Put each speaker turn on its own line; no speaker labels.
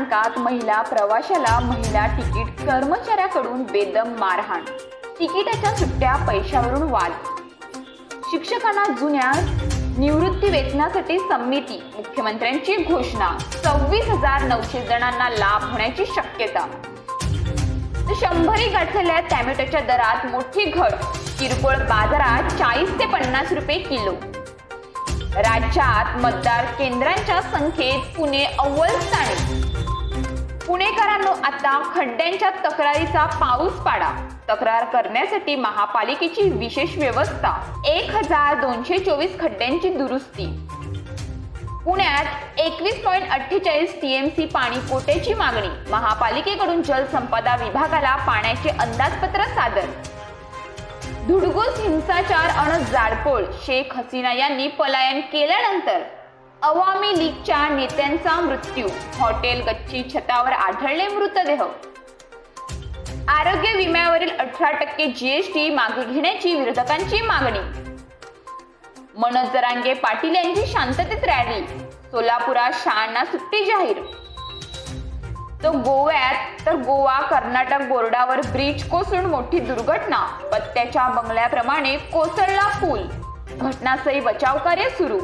स्थानकात महिला प्रवाशाला महिला तिकीट कर्मचाऱ्याकडून बेदम मारहाण, तिकिटाच्या सुट्ट्या पैशावरून वाद, शिक्षकांना जुन्या निवृत्ती वेतनासाठी समिती, मुख्यमंत्र्यांची घोषणा, 26,900 जणांना लाभ होण्याची शक्यता. 100 गाठलेल्या टॅमॅटोच्या दरात मोठी घट, किरकोळ बाजारात 40 ते 50 रुपये किलो. राज्यात मतदार केंद्रांच्या संख्येत पुणे अव्वल स्थानी. पुणेकरांनो, आता खड्ड्यांच्या तक्रारीचा पाऊस पाडा. तक्रार करण्यासाठी महापालिकेची विशेष व्यवस्था. 1224 खड्ड्यांची दुरुस्ती. पुण्यात 21.48 TMC पाणी कोट्याची मागणी. महापालिकेकडून जलसंपदा विभागाला पाण्याचे अंदाजपत्र सादर. धुडगूस हिंसाचार अन जाळपोळ. शेख हसीना यांनी पलायन केल्यानंतर अवामी लीगच्या नेत्यांचा मृत्यू. हॉटेल गच्ची छतावर आढळले मृतदेह. आरोग्य विम्यावरील 18% GST मागे घेण्याची विरोधकांची मागणी. मनोज जरांगे पाटील यांची शांततेत रॅली. सोलापुरात शाळांना सुट्टी जाहीर. तो गोव्यात तर गोवा कर्नाटक बोर्डावर ब्रिज कोसळून मोठी दुर्घटना. पत्त्याच्या बंगल्याप्रमाणे कोसळला पूल. घटनास्थळी बचाव कार्य सुरू.